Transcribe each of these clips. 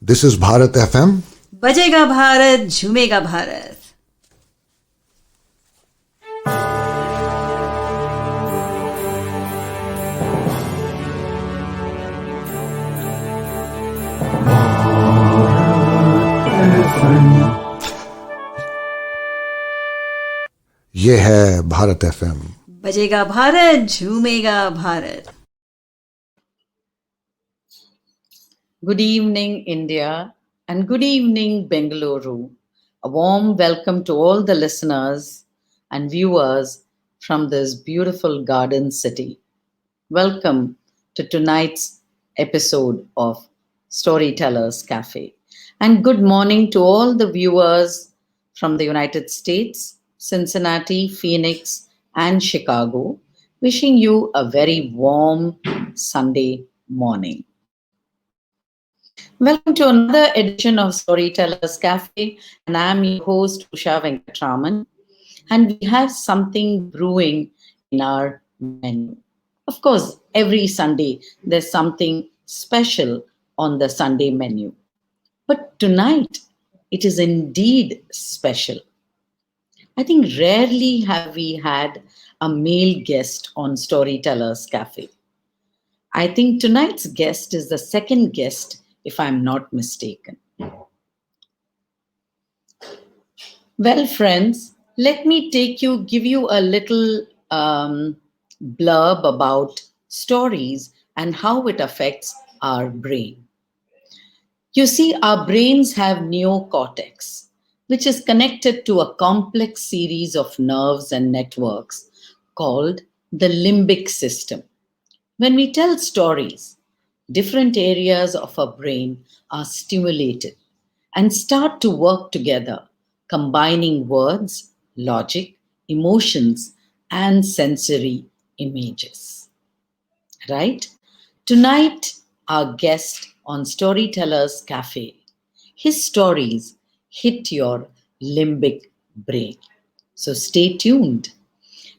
This is Bharat FM. बजेगा भारत झूमेगा भारत. ये है भारत FM. बजेगा Bharat झूमेगा Bharat. Good evening, India, and good evening, Bengaluru. A warm welcome to all the listeners and viewers from this beautiful garden city. Welcome to tonight's episode of Storytellers Cafe. And good morning to all the viewers from the United States, Cincinnati, Phoenix, and Chicago. Wishing you a very warm Sunday morning. Welcome to another edition of Storytellers Cafe, and I'm your host, Usha Venkatraman. And we have something brewing in our menu. Of course, every Sunday there's something special on the Sunday menu. But tonight, it is indeed special. I think rarely have we had a male guest on Storytellers Cafe. I think tonight's guest is the second guest, if I'm not mistaken. Well, friends, let me give you a little blurb about stories and how it affects our brain. You see, our brains have neocortex, which is connected to a complex series of nerves and networks called the limbic system. When we tell stories, different areas of our brain are stimulated and start to work together, combining words, logic, emotions, and sensory images. Right? Tonight, our guest on Storytellers Cafe, his stories hit your limbic brain. So stay tuned.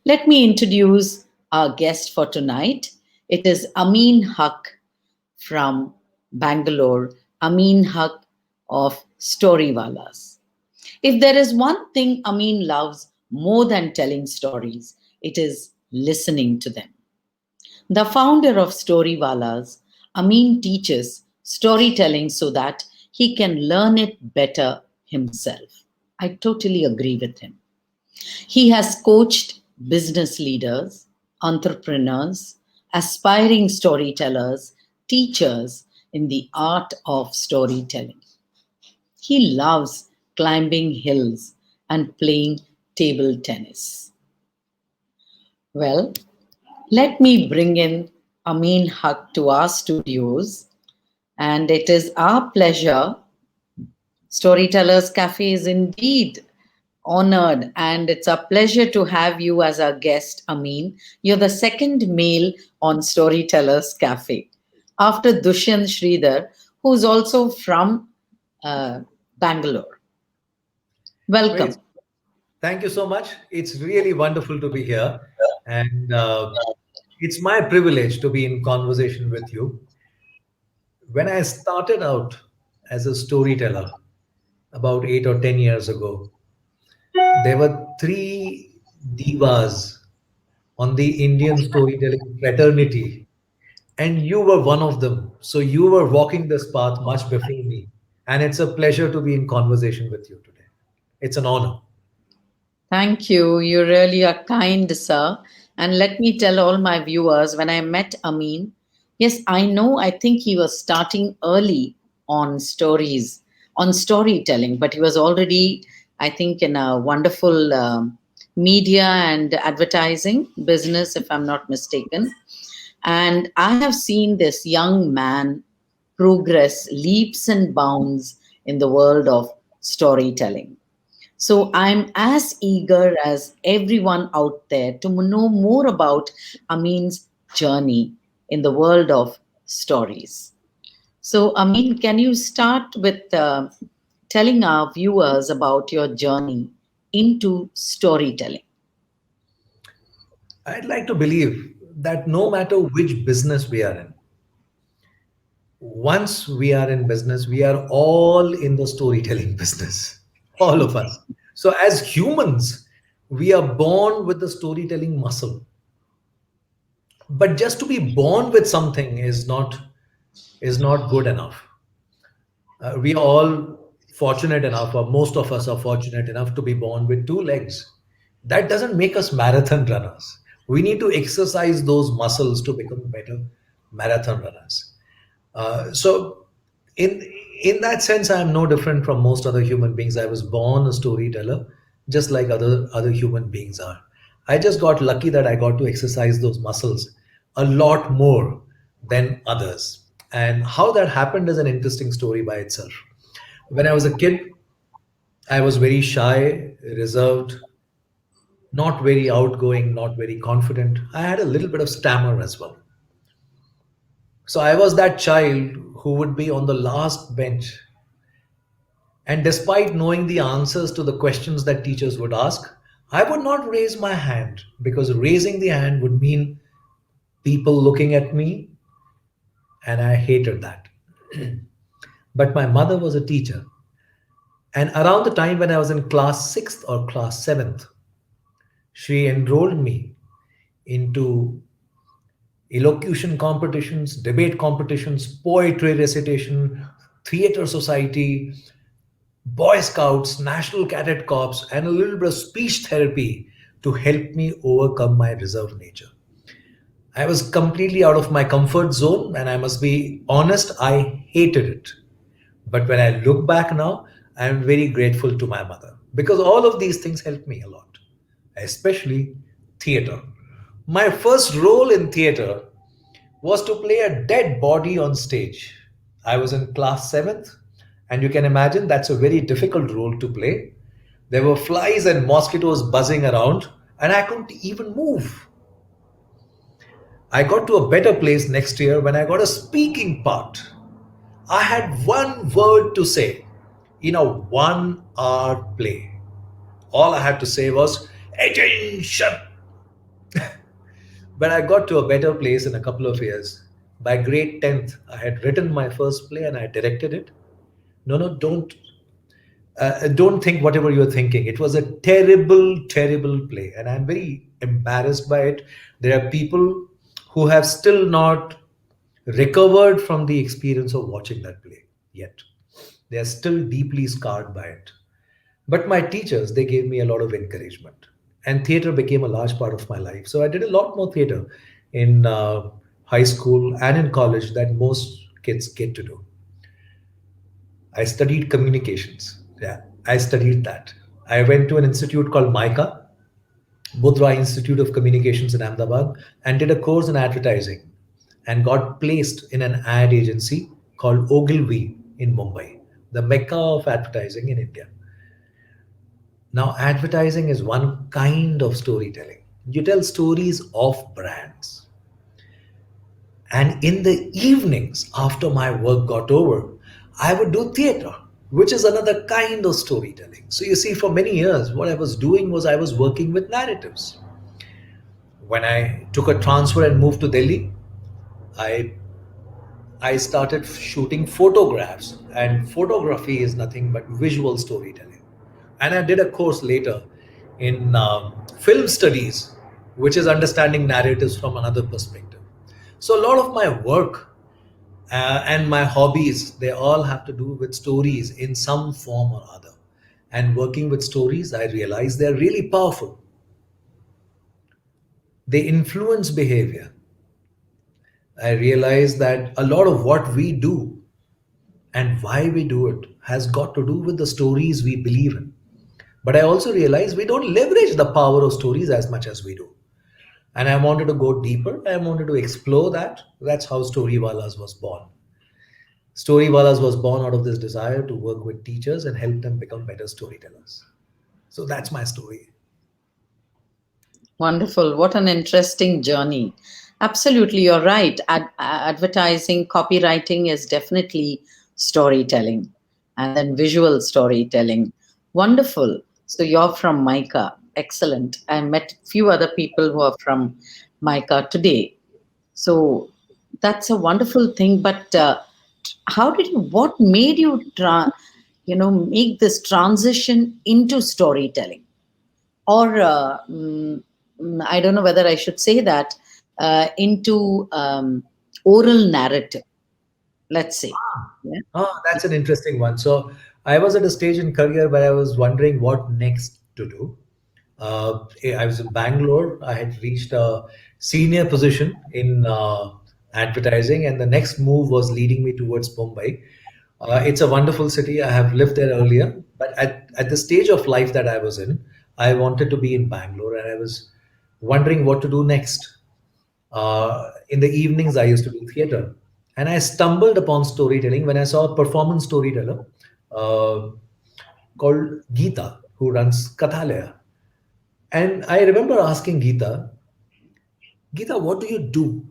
Let me introduce our guest for tonight. It is Amin Haq from Bangalore, Amin Haq of Storywalas. If there is one thing Amin loves more than telling stories, it is listening to them. The founder of Storywalas, Amin teaches storytelling so that he can learn it better himself. I totally agree with him. He has coached business leaders, entrepreneurs, aspiring storytellers, teachers in the art of storytelling. He loves climbing hills and playing table tennis. Well, let me bring in Amin Haq to our studios, and it is our pleasure. Storytellers Cafe is indeed honored, and it's a pleasure to have you as our guest, Amin. You're the second male on Storytellers Cafe after Dushyant Sridhar, who's also from Bangalore. Welcome. Great. Thank you so much. It's really wonderful to be here. And it's my privilege to be in conversation with you. When I started out as a storyteller about 8 or 10 years ago, there were three divas on the Indian storytelling fraternity, and you were one of them. So you were walking this path much before me. And it's a pleasure to be in conversation with you today. It's an honor. Thank you. You really are kind, sir. And let me tell all my viewers when I met Amin, yes, I know, I think he was starting early on stories, on storytelling, but he was already, I think, in a wonderful media and advertising business, if I'm not mistaken. And I have seen this young man progress leaps and bounds in the world of storytelling. So I'm as eager as everyone out there to know more about Amin's journey in the world of stories. So, Amin, can you start with telling our viewers about your journey into storytelling? I'd like to believe that no matter which business we are in, Once we are in business, we are all in the storytelling business, all of us. So, as humans, we are born with the storytelling muscle. But just to be born with something is not good enough. We are all fortunate enough, or most of us are fortunate enough to be born with two legs. That doesn't make us marathon runners. We need to exercise those muscles to become better marathon runners. So, in in that sense, I am no different from most other human beings. I was born a storyteller, just like other human beings are. I just got lucky that I got to exercise those muscles a lot more than others. And how that happened is an interesting story by itself. When I was a kid, I was very shy, reserved, not very outgoing, not very confident. I had a little bit of stammer as well. So I was that child who would be on the last bench. And despite knowing the answers to the questions that teachers would ask, I would not raise my hand because raising the hand would mean people looking at me, and I hated that. But my mother was a teacher. And around the time when I was in class 6th or class 7th, she enrolled me into elocution competitions, debate competitions, poetry recitation, theater society, Boy Scouts, National Cadet Corps, and a little bit of speech therapy to help me overcome my reserved nature. I was completely out of my comfort zone, and I must be honest, I hated it. But when I look back now, I am very grateful to my mother because all of these things helped me a lot, especially theater. My first role in theater was to play a dead body on stage. I was in class 7th, and you can imagine that's a very difficult role to play. There were flies and mosquitoes buzzing around, and I couldn't even move. I got to a better place next year when I got a speaking part. I had one word to say in a 1 hour play. All I had to say was, attention! But I got to a better place in a couple of years. By grade 10th, I had written my first play and I directed it. No, no, don't think whatever you're thinking. It was a terrible, terrible play, and I'm very embarrassed by it. There are people who have still not recovered from the experience of watching that play yet. They are still deeply scarred by it. But my teachers, they gave me a lot of encouragement, and theater became a large part of my life. So I did a lot more theater in high school and in college that most kids get to do. I studied communications. Yeah, I studied that. I went to an institute called MICA, Budra Institute of Communications in Ahmedabad, and did a course in advertising and got placed in an ad agency called Ogilvy in Mumbai, the mecca of advertising in India. Now, advertising is one kind of storytelling. You tell stories of brands. And in the evenings, after my work got over, I would do theater, which is another kind of storytelling. So, you see, for many years, what I was doing was I was working with narratives. When I took a transfer and moved to Delhi, I I started shooting photographs, and photography is nothing but visual storytelling. And I did a course later in film studies, which is understanding narratives from another perspective. So, a lot of my work and my hobbies, they all have to do with stories in some form or other. And working with stories, I realize they're really powerful. They influence behavior. I realize that a lot of what we do and why we do it has got to do with the stories we believe in. But I also realize we don't leverage the power of stories as much as we do. And I wanted to go deeper. I wanted to explore that. That's how Storywalas was born. Storywalas was born out of this desire to work with teachers and help them become better storytellers. So that's my story. Wonderful. What an interesting journey. Absolutely, you're right. Advertising, copywriting is definitely storytelling, and then visual storytelling. Wonderful. So you're from MICA. Excellent. I met few other people who are from MICA today. So that's a wonderful thing. But what made you make this transition into storytelling? Or I don't know whether I should say that, into oral narrative, let's say. Yeah. Oh, that's an interesting one. So I was at a stage in career where I was wondering what next to do. I was in Bangalore. I had reached a senior position in advertising, and the next move was leading me towards Mumbai. It's a wonderful city. I have lived there earlier, but at the stage of life that I was in, I wanted to be in Bangalore, and I was wondering what to do next. In the evenings, I used to do theater, and I stumbled upon storytelling when I saw a performance storyteller uh, called Geeta, who runs Kathalaya. And I remember asking Geeta, Geeta, what do you do?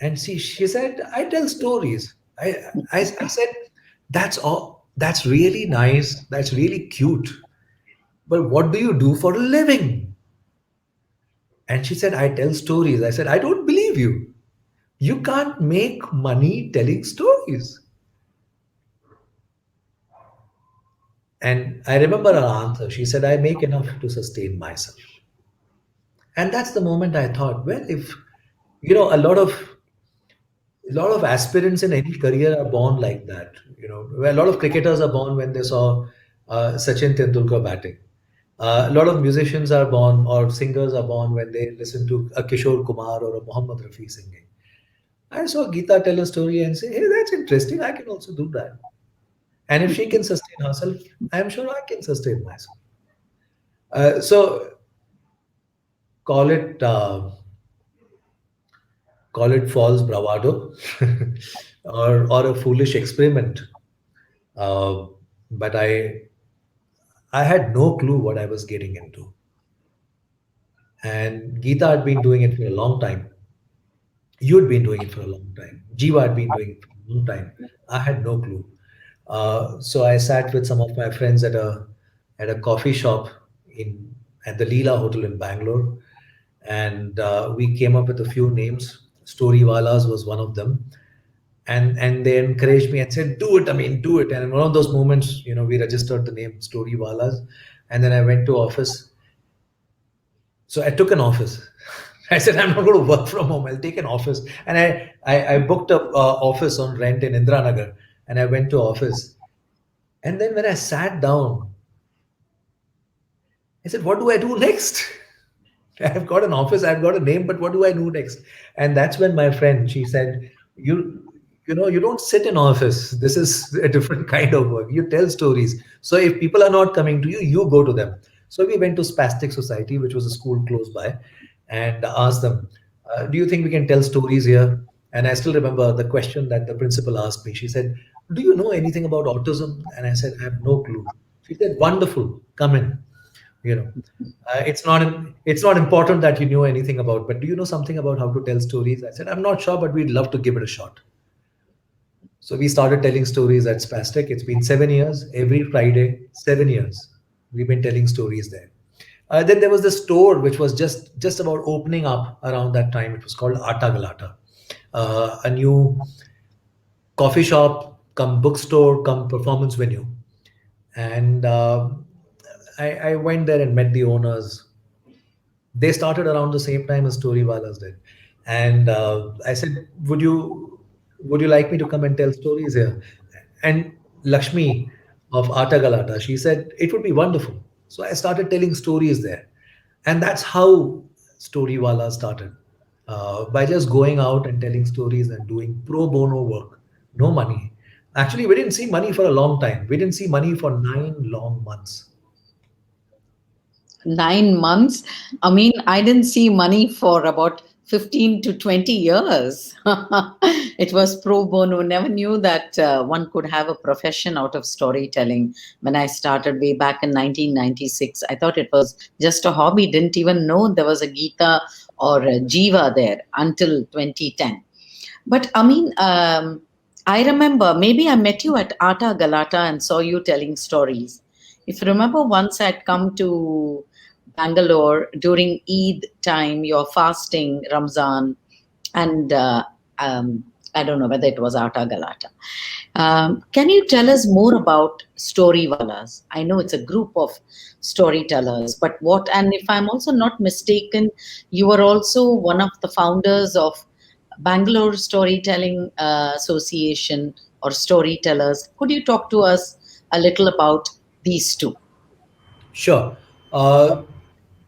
And she said, I tell stories. I said, that's all. That's really nice. That's really cute. But what do you do for a living? And she said, I tell stories. I said, I don't believe you. You can't make money telling stories. And I remember her answer. She said, I make enough to sustain myself. And that's the moment I thought, well, if a lot of aspirants in any career are born like that. A lot of cricketers are born when they saw Sachin Tendulkar batting. A lot of musicians are born, or singers are born when they listen to a Kishore Kumar or a Muhammad Rafi singing. I saw Geeta tell a story and say, hey, that's interesting. I can also do that. And if she can sustain herself, I'm sure I can sustain myself. So call it uh, call it false bravado, or a foolish experiment. Uh, but I had no clue what I was getting into. And Geeta had been doing it for a long time. You'd been doing it for a long time. Jiva had been doing it for a long time. I had no clue. So I sat with some of my friends at a coffee shop in at the Leela Hotel in Bangalore, and we came up with a few names. Storywalas was one of them, and they encouraged me and said, "Do it, I mean, do it." And in one of those moments, we registered the name Storywalas, and then I went to office. So I took an office. I said, I'm not going to work from home. I'll take an office. And I booked a office on rent in Indranagar, and I went to office. And then when I sat down, I said, what do I do next? I've got an office, I've got a name, but what do I do next? And that's when my friend, she said, you don't sit in office. This is a different kind of work. You tell stories. So if people are not coming to you, you go to them. So we went to Spastic Society, which was a school close by, and asked them, do you think we can tell stories here? And I still remember the question that the principal asked me. She said, do you know anything about autism? And I said, I have no clue. She said, wonderful, come in. You know, it's not important that you know anything about, but do you know something about how to tell stories? I said, I'm not sure, but we'd love to give it a shot. So we started telling stories at Spastic. It's been 7 years, every Friday, 7 years. We've been telling stories there. Then there was the store which was just about opening up around that time. It was called Atta Galata, a new coffee shop, come bookstore, come performance venue. And I went there and met the owners. They started around the same time as Storywalas did. And I said, would you like me to come and tell stories here? And Lakshmi of Atta Galata, she said, it would be wonderful. So I started telling stories there. And that's how Storywala started. By just going out and telling stories and doing pro bono work. No money. Actually, we didn't see money for a long time. We didn't see money for 9 long months. 9 months. I mean, I didn't see money for about 15 to 20 years. It was pro bono. Never knew that one could have a profession out of storytelling. When I started way back in 1996, I thought it was just a hobby. Didn't even know there was a Geeta or a Jiva there until 2010. But I mean, I remember maybe I met you at Atta Galata and saw you telling stories. If you remember, once I'd come to Bangalore during Eid time, you're fasting, Ramzan, and I don't know whether it was Atta Galata. Can you tell us more about Storywalas? I know it's a group of storytellers, but what, and if I'm also not mistaken, you are also one of the founders of Bangalore Storytelling Association or Storytellers. Could you talk to us a little about these two? Sure. Uh,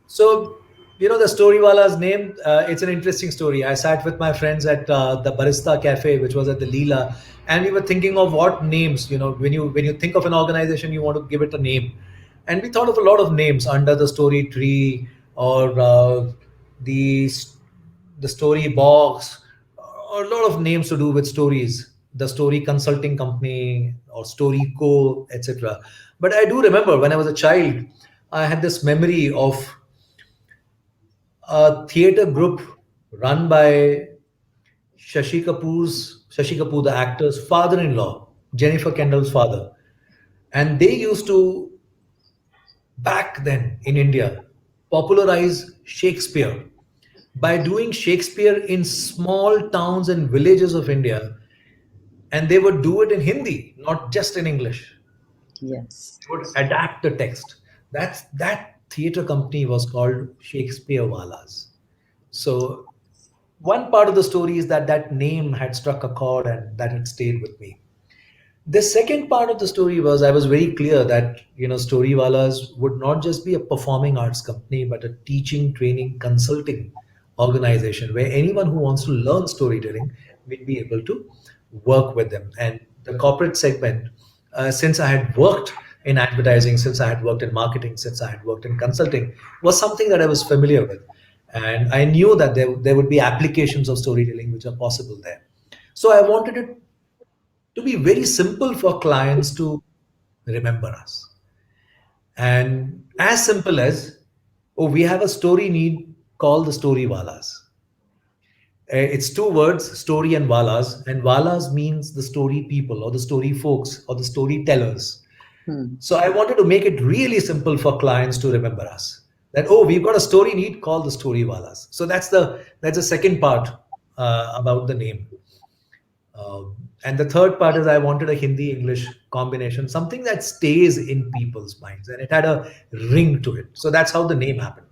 so, the Storywala's name, it's an interesting story. I sat with my friends at the Barista Cafe, which was at the Leela, and we were thinking of what names, when you think of an organization, you want to give it a name. And we thought of a lot of names under the story tree or the the story box, or a lot of names to do with stories, the story consulting company or story co, etc. But I do remember when I was a child, I had this memory of a theater group run by Shashi Kapoor, the actor's father-in-law, Jennifer Kendall's father. And they used to, back then in India, popularize Shakespeare by doing Shakespeare in small towns and villages of India. And they would do it in Hindi, not just in English. Yes. They would adapt the text. That theater company was called Shakespeare Walas. So one part of the story is that that name had struck a chord and that had stayed with me. The second part of the story was I was very clear that Storywalas would not just be a performing arts company, but a teaching, training, consulting organization where anyone who wants to learn storytelling will be able to work with them. And the corporate segment, since I had worked in advertising, since I had worked in marketing, since I had worked in consulting, was something that I was familiar with. And I knew that there would be applications of storytelling which are possible there. So I wanted it to be very simple for clients to remember us. And as simple as, oh, we have a story need, call the story walas. It's two words, story and walas. And walas means the story people or the story folks or the storytellers. So I wanted to make it really simple for clients to remember us. That, oh, we've got a story need, call the story walas. So that's the second part about the name. And the third part is I wanted a Hindi English combination, something that stays in people's minds, and it had a ring to it. So that's how the name happened.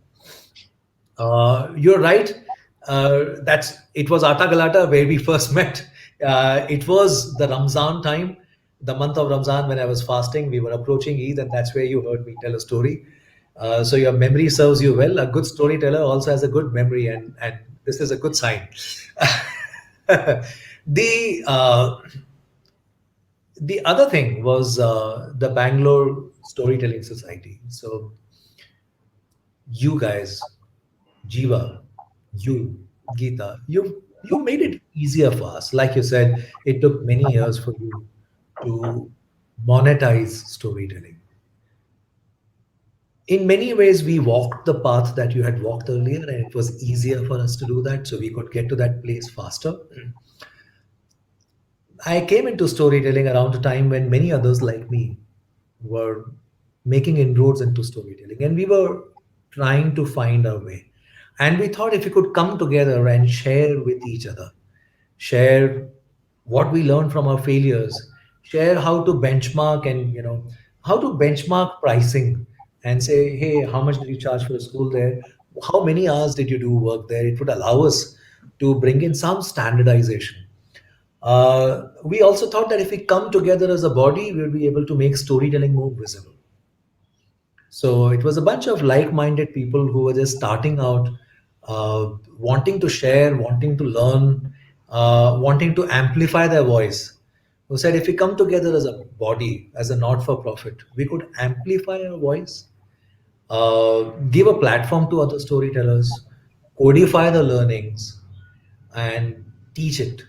You're right. It was Atta Galata where we first met. It was the Ramzan time, the month of Ramzan when I was fasting. We were approaching Eid, and that's where you heard me tell a story. So your memory serves you well. A good storyteller also has a good memory, and this is a good sign. The other thing was the Bangalore Storytelling Society. So you guys, Jiva, you, Geeta, you made it easier for us. Like you said, it took many years for you to monetize storytelling. In many ways, we walked the path that you had walked earlier, and it was easier for us to do that, so we could get to that place faster. I came into storytelling around a time when many others like me were making inroads into storytelling, and we were trying to find our way. And we thought if we could come together and share with each other, share what we learned from our failures, share how to benchmark and how to benchmark pricing and say, hey, how much did you charge for a school there? How many hours did you do work there? It would allow us to bring in some standardization. We also thought that if we come together as a body, we would be able to make storytelling more visible. So it was a bunch of like-minded people who were just starting out, wanting to share, wanting to learn, wanting to amplify their voice. Who said if we come together as a body, as a not-for-profit, we could amplify our voice, give a platform to other storytellers, codify the learnings, and teach it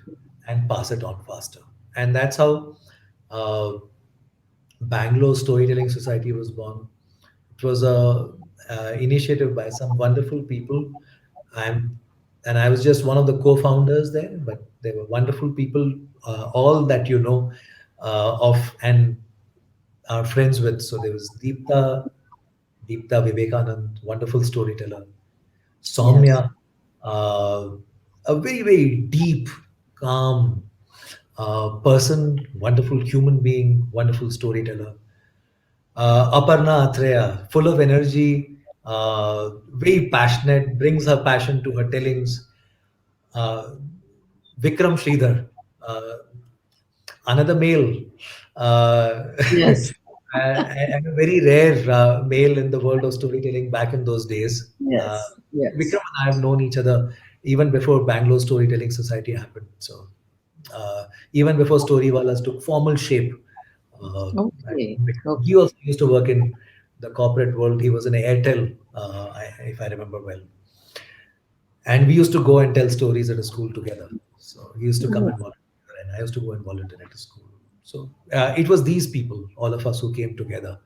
and pass it on faster. And that's how Bangalore Storytelling Society was born. It was a initiative by some wonderful people. I'm, and I was just one of the co-founders there, but they were wonderful people, all that of and are friends with. So there was Deepta Vivekanand, wonderful storyteller. Soumya, a very, very deep, calm, person, wonderful human being, wonderful storyteller. Aparna Athreya, full of energy, very passionate, brings her passion to her tellings. Uh, Vikram Sridhar, uh, another male, uh, Yes, and a very rare male in the world of storytelling back in those days. yes, Vikram yes. and I have known each other even before Bangalore Storytelling Society happened. So even before Storywalas took formal shape, Okay, he okay. also used to work in the corporate world. He was in Airtel, if I remember well. And we used to go and tell stories at a school together. So he used to come and volunteer, and I used to go and volunteer at a school. So it was these people, all of us, who came together.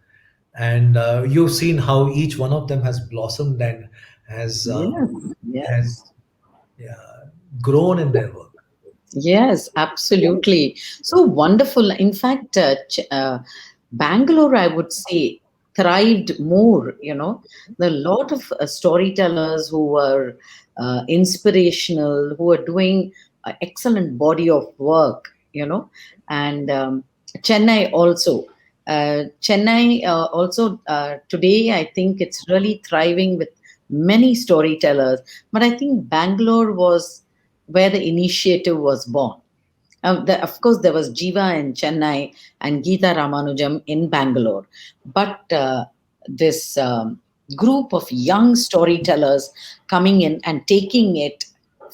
And you've seen how each one of them has blossomed and has Yes, yes. has yeah, grown in their work. Yes, absolutely. So wonderful. In fact, Bangalore, I would say, thrived more. There are a lot of storytellers who were inspirational, who are doing excellent body of work. And Chennai also. Chennai also today, I think it's really thriving with many storytellers. But I think Bangalore was where the initiative was born. Of course, there was Jiva in Chennai and Geeta Ramanujam in Bangalore. But this group of young storytellers coming in and taking it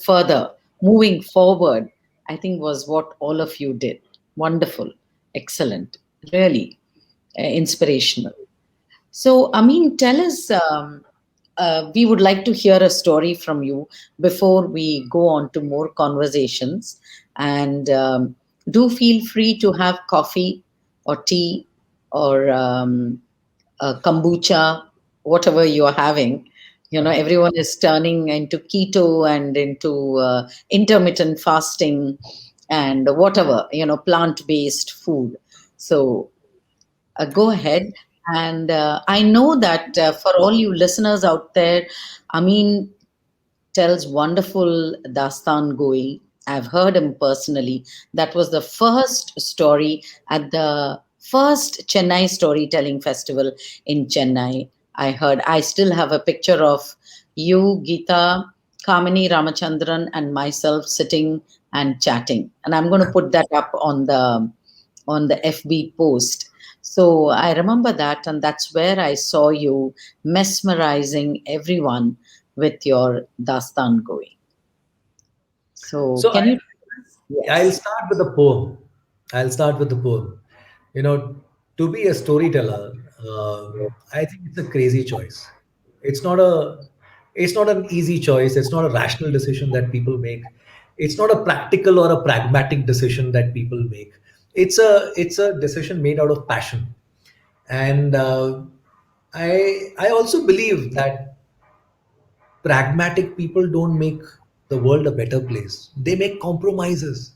further, moving forward, I think was what all of you did. Wonderful, excellent, really inspirational. So, Amin, tell us. We would like to hear a story from you before we go on to more conversations. And do feel free to have coffee or tea or kombucha, whatever you are having. Everyone is turning into keto and into intermittent fasting and whatever, plant based food. So, go ahead. And I know that for all you listeners out there, Amin tells wonderful Dastan Goi. I've heard him personally. That was the first story at the first Chennai Storytelling Festival in Chennai. I still have a picture of you, Geeta, Kamini Ramachandran, and myself sitting and chatting. And I'm going to put that up on the FB post. So I remember that, and that's where I saw you mesmerizing everyone with your Dastan Goi. So So can you? I'll Yes. start with a poem. I'll start with the poem. You know, to be a storyteller, I think it's a crazy choice. It's not a, it's not an easy choice. It's not a rational decision that people make. It's not a practical or a pragmatic decision that people make. It's a decision made out of passion. And I also believe that pragmatic people don't make the world a better place. They make compromises.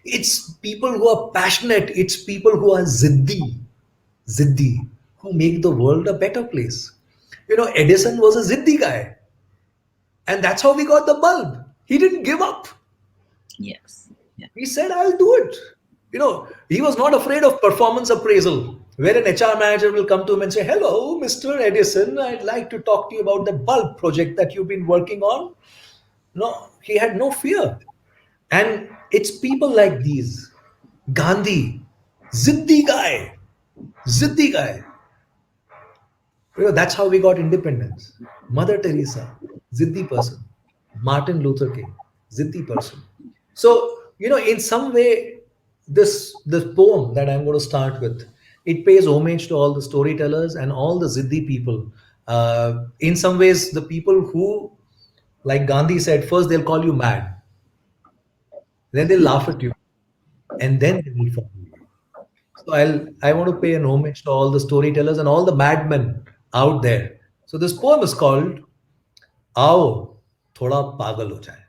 It's people who are passionate. It's people who are ziddi, who make the world a better place. Edison was a ziddi guy, and that's how we got the bulb. He didn't give up. Yes. Yeah. He said, "I'll do it." He was not afraid of performance appraisal, where an HR manager will come to him and say, "Hello, Mr. Edison, I'd like to talk to you about the bulb project that you've been working on." No, he had no fear. And it's people like these. Gandhi, ziddi guy, ziddi guy. That's how we got independence. Mother Teresa, ziddi person. Martin Luther King, ziddi person. So, in some way, this poem that I'm going to start with, it pays homage to all the storytellers and all the ziddi people. In some ways, the people who, like Gandhi said, first they'll call you mad, then they'll laugh at you, and then they will follow you. So I want to pay an homage to all the storytellers and all the madmen out there. So this poem is called "आओ थोड़ा पागल हो जाए,"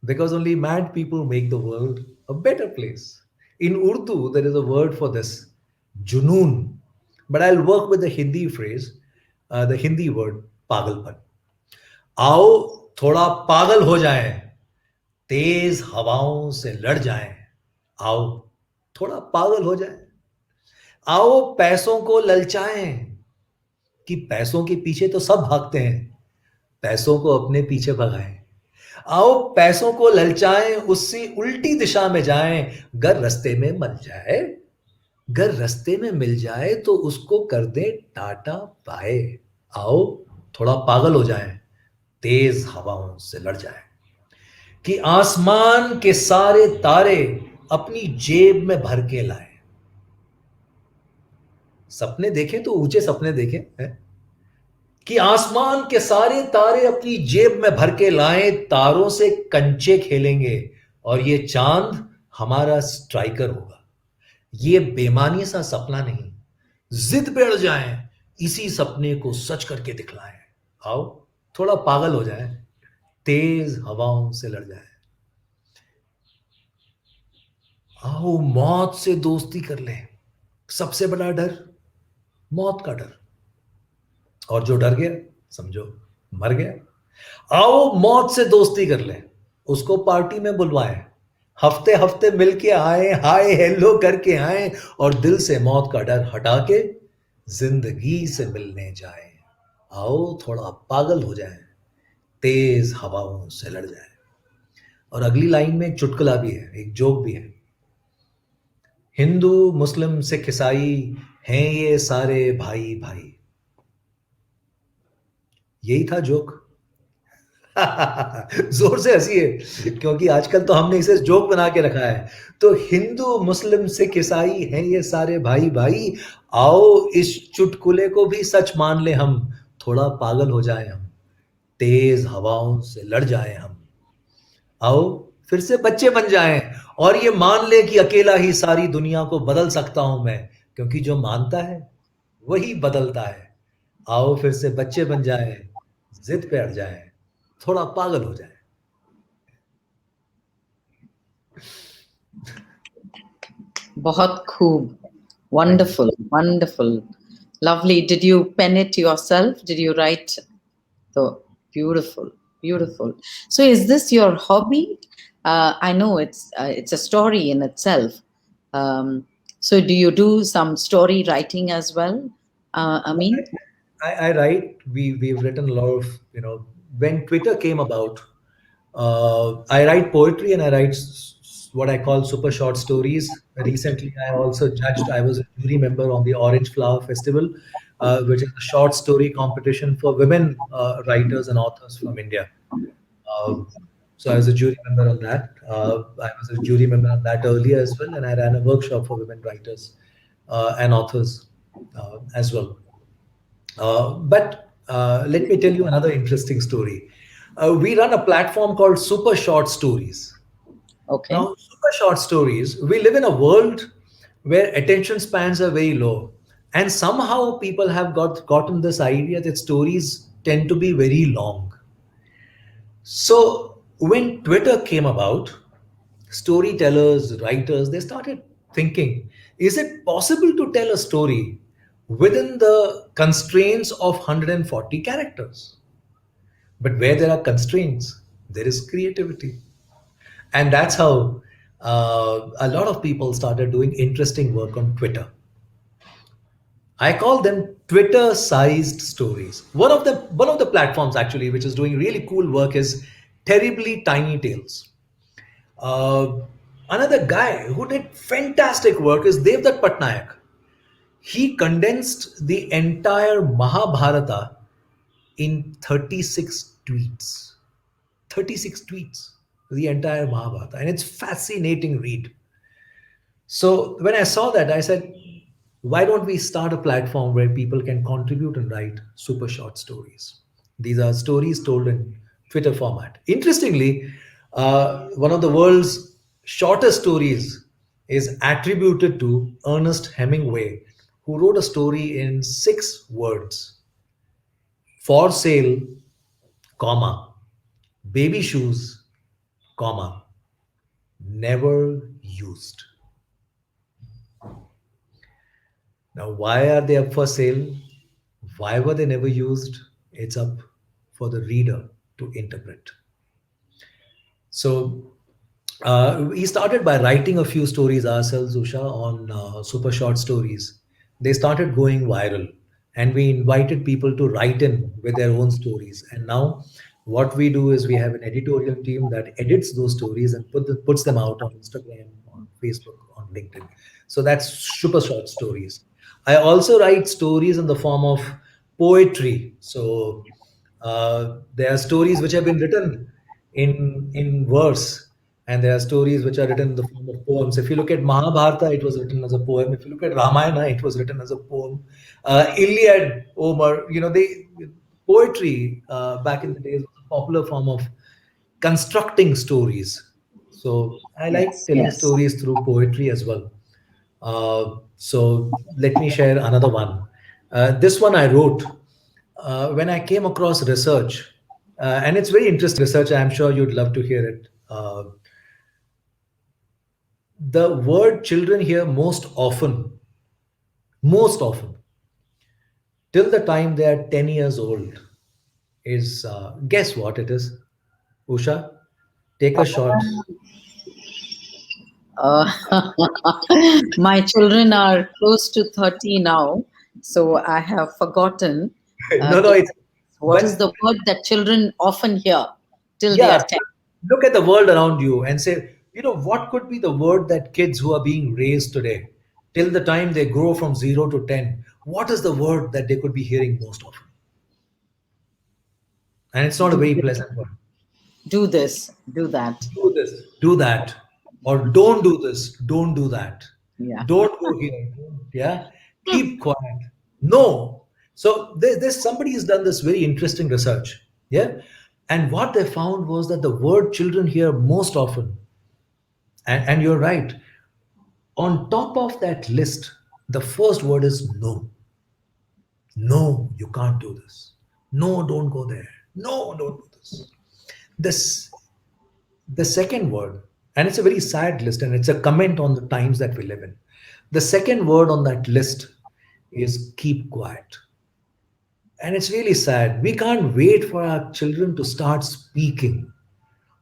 because only mad people make the world a better place. In Urdu, there is a word for this, junoon, but I'll work with the Hindi phrase, the Hindi word pagalpan. आओ थोड़ा पागल हो जाए, तेज हवाओं से लड़ जाएं, आओ थोड़ा पागल हो जाए, आओ पैसों को ललचाएं, कि पैसों के पीछे तो सब भागते हैं, पैसों को अपने पीछे भगाएं। आओ पैसों को ललचाएं, उससे उल्टी दिशा में जाएं, गर रास्ते में मिल जाए, गर रास्ते में मिल जाए तो उसको कर दे टाटा बाय। आओ थोड़ा पागल हो जाएं, तेज हवाओं से लड़ जाएं, कि आसमान के सारे तारे अपनी जेब में भर के लाए। सपने देखें तो ऊंचे सपने देखें, हैं? कि आसमान के सारे तारे अपनी जेब में भर के लाएं, तारों से कंचे खेलेंगे और ये चांद हमारा स्ट्राइकर होगा। ये बेमानी सा सपना नहीं, जिद पे अड़ जाएं, इसी सपने को सच करके दिखलाएं। आओ थोड़ा पागल हो जाएं, तेज हवाओं से लड़ जाएं। आओ मौत से दोस्ती कर लें, सबसे बड़ा डर मौत का डर, और जो डर गया समझो मर गया। आओ मौत से दोस्ती कर लें, उसको पार्टी में बुलवाएं, हफ्ते हफ्ते मिलके आए, हाय हेलो करके आए, और दिल से मौत का डर हटा के जिंदगी से मिलने जाए। आओ थोड़ा पागल हो जाए, तेज हवाओं से लड़ जाए। और अगली लाइन में एक चुटकुला भी है, एक जोक भी है। हिंदू मुस्लिम सिख ईसाई हैं ये सारे भाई भाई। यही था जोक। जोर से हंसिए, क्योंकि आजकल तो हमने इसे जोक बना के रखा है। तो हिंदू मुस्लिम सिख ईसाई हैं ये सारे भाई भाई, आओ इस चुटकुले को भी सच मान ले हम, थोड़ा पागल हो जाए हम, तेज हवाओं से लड़ जाए हम। आओ फिर से बच्चे बन जाएं, और ये मान ले कि अकेला ही सारी दुनिया को बदल सकता हूं मैं, क्योंकि जो मानता है वही बदलता है। आओ फिर से बच्चे बन जाएं, जिद पे अड़ जाएं, थोड़ा पागल हो जाएं। बहुत खूब. Wonderful, wonderful, lovely. Did you pen it yourself? Did you write? So beautiful, beautiful. So is this your hobby? I know it's a story in itself. So do you do some story writing as well, Amin? I write. We've written a lot of, when Twitter came about, I write poetry and I write what I call super short stories. Recently, I also judged. I was a jury member on the Orange Flower Festival, which is a short story competition for women writers and authors from India. So I was a jury member on that. I was a jury member on that earlier as well, and I ran a workshop for women writers and authors as well. But let me tell you another interesting story. We run a platform called Super Short Stories. Okay. Now, super short stories, we live in a world where attention spans are very low. And somehow people have gotten this idea that stories tend to be very long. So when Twitter came about, storytellers, writers, they started thinking, is it possible to tell a story within the constraints of 140 characters? But where there are constraints, there is creativity. And that's how a lot of people started doing interesting work on Twitter. I call them Twitter-sized stories. One of the platforms actually which is doing really cool work is Terribly Tiny Tales. Another guy who did fantastic work is Devdutt Patnaik. He condensed the entire Mahabharata in 36 tweets. 36 tweets, the entire Mahabharata. And it's fascinating read. So when I saw that, I said, why don't we start a platform where people can contribute and write super short stories? These are stories told in Twitter format. Interestingly, one of the world's shortest stories is attributed to Ernest Hemingway, who wrote a story in 6 words. For sale, comma, baby shoes, comma, never used. Now, why are they up for sale? Why were they never used? It's up for the reader to interpret. So, We started by writing a few stories ourselves, Usha, on super short stories. They started going viral, and we invited people to write in with their own stories. And now, what we do is we have an editorial team that edits those stories and puts them out on Instagram, on Facebook, on LinkedIn. So that's super short stories. I also write stories in the form of poetry. So there are stories which have been written in verse, and there are stories which are written in the form of poems. If you look at Mahabharata, it was written as a poem. If you look at Ramayana, it was written as a poem. Iliad, Homer, they poetry back in the days was a popular form of constructing stories. So I like Yes, telling yes. stories through poetry as well. So let me share another one. This one I wrote when I came across research, and it's very interesting research. I'm sure you'd love to hear it. The word children here most often, till the time they are 10 years old, is guess what it is? Usha, take a shot. Uh, my children are close to 30 now, so I have forgotten. No, no, Can it's What is but the word that children often hear till they yeah, are 10? look at the world around you and say, what could be the word that kids who are being raised today, till the time they grow from 0 to 10, what is the word that they could be hearing most often? And it's not a Do very this, pleasant word. do this, do that. Do this, do that, or don't do this, don't do that, Yeah. don't go here, yeah, keep quiet, no. So there's somebody has done this very interesting research, yeah, and what they found was that the word children hear most often, and you're right, on top of that list, the first word is no. No, you can't do this. No, don't go there. No, don't do this. This the second word, and it's a very sad list, and it's a comment on the times that we live in. The second word on that list is keep quiet. And it's really sad. We can't wait for our children to start speaking.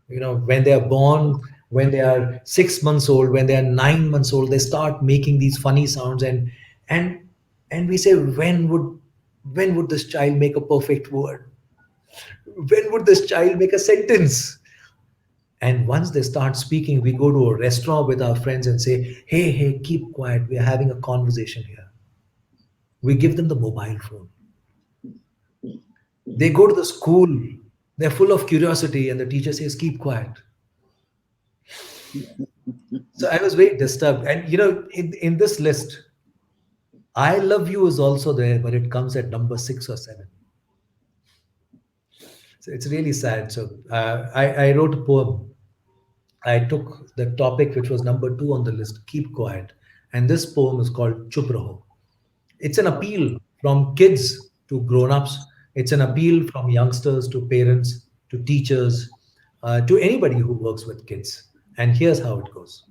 When they are born, when they are 6 months old, when they are 9 months old, they start making these funny sounds, and and we say, when would this child make a perfect word? When would this child make a sentence? And once they start speaking, we go to a restaurant with our friends and say, hey, hey, keep quiet. We're having a conversation here. We give them the mobile phone. They go to the school. They're full of curiosity, and the teacher says, keep quiet. So I was very disturbed. And, in this list, I love you is also there, but it comes at number 6 or 7. So it's really sad. So I wrote a poem. I took the topic which was number 2 on the list, keep quiet. And this poem is called Chup Raho. It's an appeal from kids to grown-ups. It's an appeal from youngsters to parents to teachers to anybody who works with kids. And here's how it goes.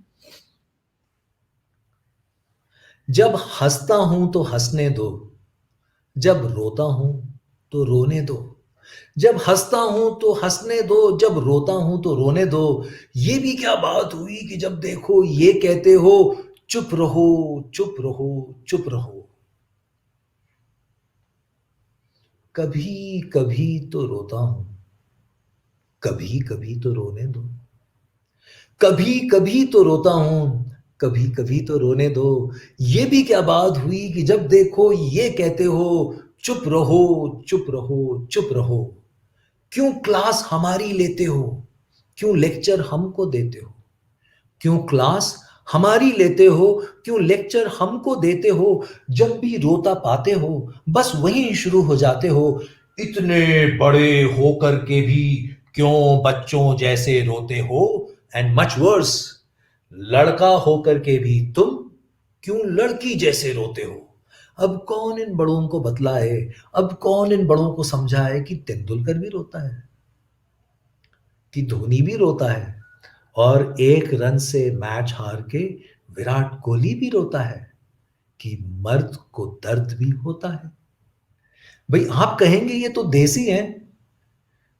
जब हंसता हूं तो हंसने दो, जब रोता हूं तो रोने दो, जब हंसता हूं तो हंसने दो, जब रोता हूं तो रोने दो, ये भी क्या बात हुई कि जब देखो ये कहते हो चुप रहो, चुप रहो, चुप रहो। कभी कभी तो रोता हूं, कभी कभी तो रोने दो, कभी कभी तो रोता हूं, कभी कभी तो रोने दो, ये भी क्या बात हुई कि जब देखो ये कहते हो चुप रहो, चुप रहो, चुप रहो। क्यों क्लास हमारी लेते हो, क्यों लेक्चर हमको देते हो, क्यों क्लास हमारी लेते हो, क्यों लेक्चर हमको देते हो, जब भी रोता पाते हो बस वहीं शुरू हो जाते हो, इतने बड़े होकर के भी क्यों बच्चों जैसे रोते हो, एंड मच वर्स, लड़का होकर के भी तुम क्यों लड़की जैसे रोते हो। अब कौन इन बड़ों को बतलाए, अब कौन इन बड़ों को समझाए कि तेंदुलकर भी रोता है, कि धोनी भी रोता है, और 1 रन से मैच हार के विराट कोहली भी रोता है, कि मर्द को दर्द भी होता है। भाई आप कहेंगे ये तो देसी है,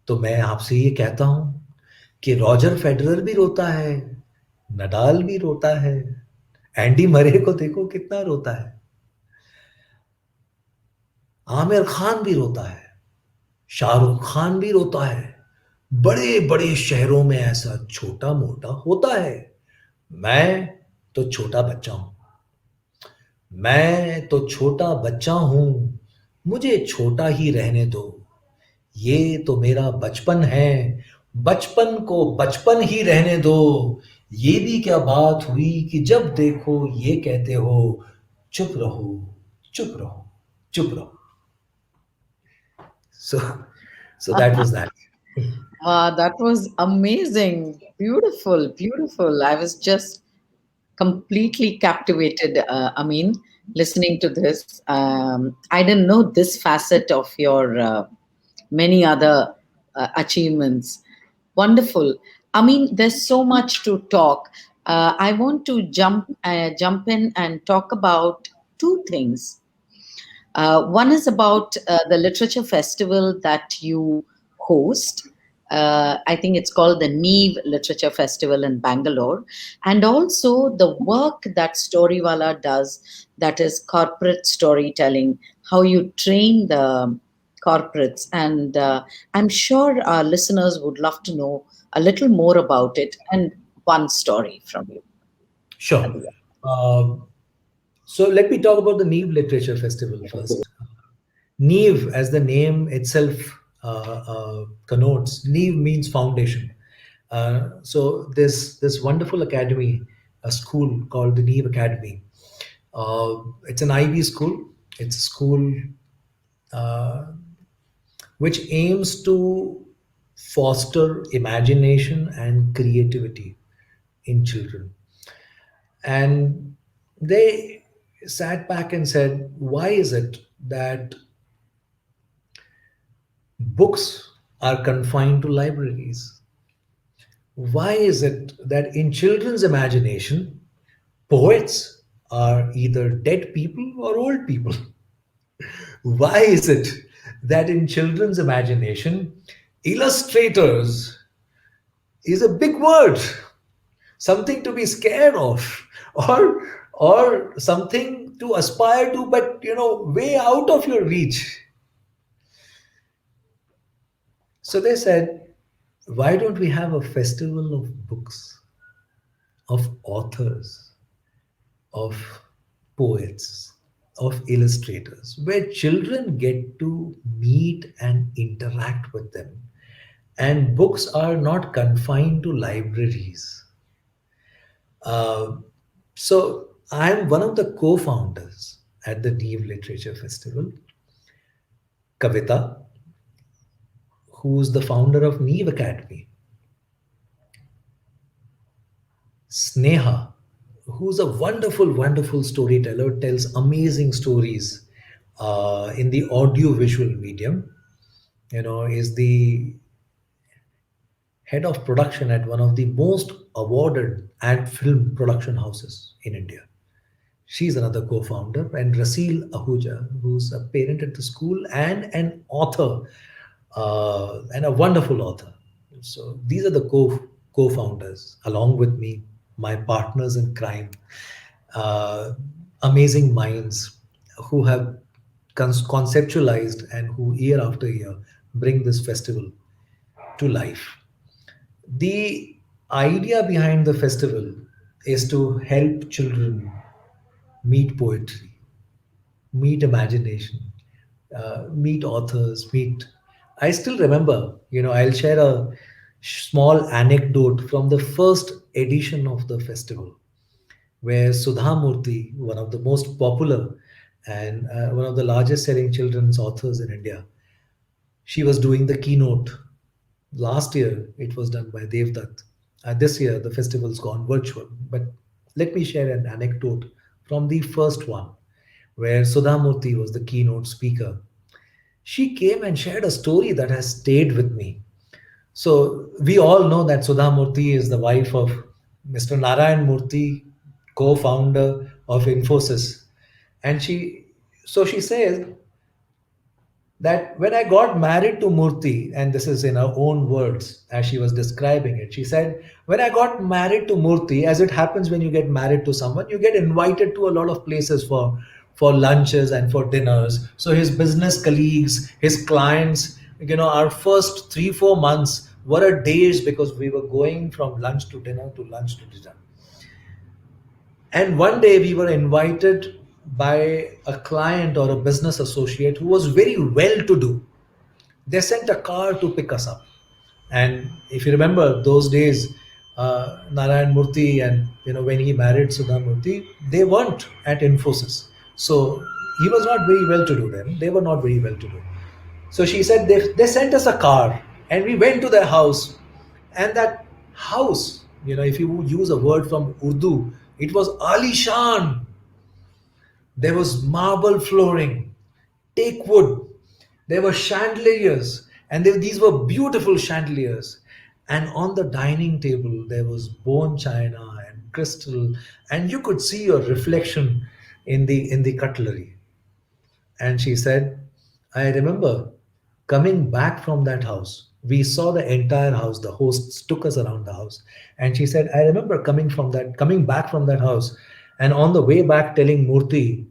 तो मैं आपसे ये कहता हूं कि रॉजर फेडरर भी रोता है, नडाल भी रोता है, एंडी मरे को देखो कितना रोता है, आमिर खान भी रोता है, शाहरुख खान भी रोता है। बड़े बड़े शहरों में ऐसा छोटा मोटा होता है। मैं तो छोटा बच्चा हूं, मैं तो छोटा बच्चा हूं, मुझे छोटा ही रहने दो। ये तो मेरा बचपन है, बचपन को बचपन ही रहने दो। ये भी क्या बात हुई कि जब देखो ये कहते हो, चुप रहो, चुप रहो, चुप रहो। So, so that was that. That was amazing. Beautiful, beautiful. I was just completely captivated. I mean, listening to this. I didn't know this facet of your many other achievements. Wonderful. I mean, there's so much to talk. I want to jump in and talk about two things. One is about the literature festival that you host. I think it's called the Neve Literature Festival in Bangalore. And also the work that Storywala does, that is corporate storytelling, how you train the corporates. And I'm sure our listeners would love to know a little more about it and one story from you. Sure. Um, so let me talk about the Neve Literature Festival first. Neve, as the name itself connotes, Neve means foundation. So this wonderful academy, a school called the Neve Academy. It's an IB school. It's a school uh, which aims to foster imagination and creativity in children. And they sat back and said, why is it that books are confined to libraries? Why is it that in children's imagination, poets are either dead people or old people? Why is it that in children's imagination, illustrators is a big word, something to be scared of, or something to aspire to, but way out of your reach? So they said, why don't we have a festival of books, of authors, of poets, of illustrators, where children get to meet and interact with them? And books are not confined to libraries. Uh, so I'm one of the co founders at the Neve Literature Festival. Kavita, who's the founder of Neve Academy. Sneha, who's a wonderful, wonderful storyteller, tells amazing stories in the audio visual medium, is the head of production at one of the most awarded ad film production houses in India. She's another co-founder, and Rasil Ahuja, who's a parent at the school and an author, and a wonderful author. So these are the co-founders, along with me, my partners in crime, uh, amazing minds who have conceptualized and who year after year bring this festival to life. The idea behind the festival is to help children meet poetry, meet imagination, meet authors, meet. I still remember, I'll share a small anecdote from the first edition of the festival, where Sudha Murthy, one of the most popular and one of the largest selling children's authors in India, she was doing the keynote. Last year, it was done by Devdutt. This year, the festival's gone virtual. But let me share an anecdote from the first one, where Sudha Murthy was the keynote speaker. She came and shared a story that has stayed with me. So we all know that Sudha Murthy is the wife of Mr. Narayan Murthy, co-founder of Infosys. And she says that when I got married to Murthy, and this is in her own words as she was describing it, she said, when I got married to Murthy, as it happens when you get married to someone, you get invited to a lot of places for lunches and for dinners. So his business colleagues, his clients, our first 3 4 months were a days because we were going from lunch to dinner to lunch to dinner. And one day we were invited by a client or a business associate who was very well to do. They sent a car to pick us up. And if you remember those days, Narayan Murthy and when he married Sudha Murthy, they weren't at Infosys. So he was not very well to do then. They were not very well to do. So she said they sent us a car and we went to their house. And that house, if you would use a word from Urdu, it was Alishan. There was marble flooring, teak wood. There were chandeliers, and these were beautiful chandeliers. And on the dining table, there was bone china and crystal, and you could see your reflection in the cutlery. And she said, I remember coming back from that house. We saw the entire house. The hosts took us around the house. And she said, I remember coming back from that house. And on the way back, telling Murthy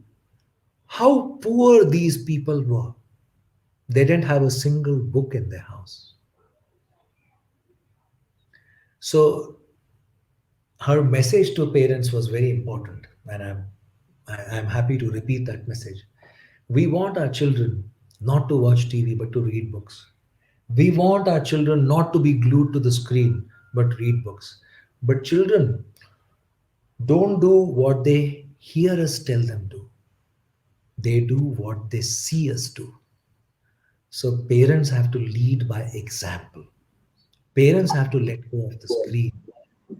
how poor these people were. They didn't have a single book in their house. So her message to parents was very important. And I'm happy to repeat that message. We want our children not to watch TV, but to read books. We want our children not to be glued to the screen, but read books. But children don't do what they hear us tell them to. They do what they see us do. So parents have to lead by example. Parents have to let go of the screen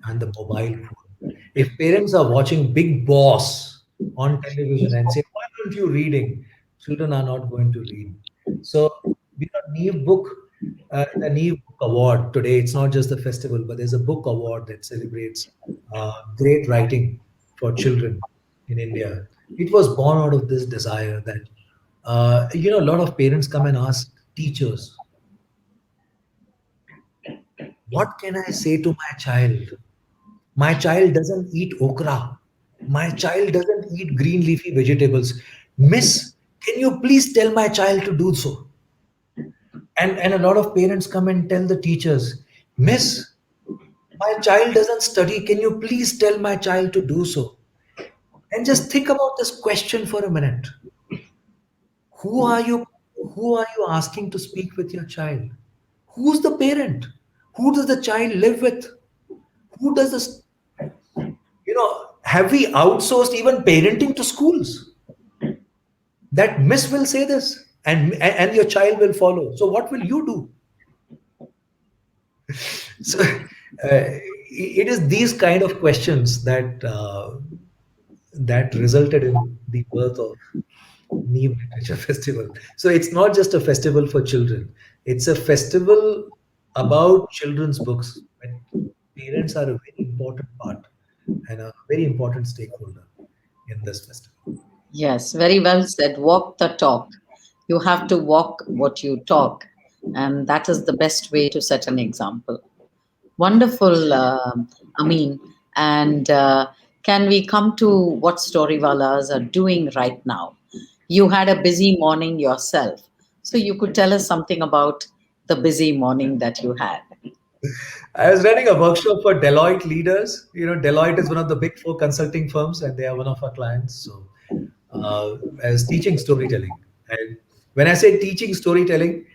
and the mobile phone. If parents are watching Big Boss on television and say, why aren't you reading? Children are not going to read. So Neve Book, the Neve Book Award today, it's not just a festival, but there's a book award that celebrates great writing for children in India. It was born out of this desire that, a lot of parents come and ask teachers, what can I say to my child? My child doesn't eat okra. My child doesn't eat green leafy vegetables. Miss, can you please tell my child to do so? And a lot of parents come and tell the teachers, Miss, my child doesn't study. Can you please tell my child to do so? And just think about this question for a minute. Who are you? Who are you asking to speak with your child? Who's the parent? Who does the child live with? Who does this? Have we outsourced even parenting to schools? That miss will say this, and your child will follow. So what will you do? So it is these kind of questions that resulted in the birth of Neve Literature Festival. So it's not just a festival for children; it's a festival about children's books. And parents are a very important part and a very important stakeholder in this festival. Yes, very well said. Walk the talk. You have to walk what you talk. And that is the best way to set an example. Wonderful, Amin. And can we come to what Storywalas are doing right now? You had a busy morning yourself. So you could tell us something about the busy morning that you had. I was running a workshop for Deloitte leaders. Deloitte is one of the big four consulting firms, and they are one of our clients. So I was teaching storytelling. And when I say teaching storytelling,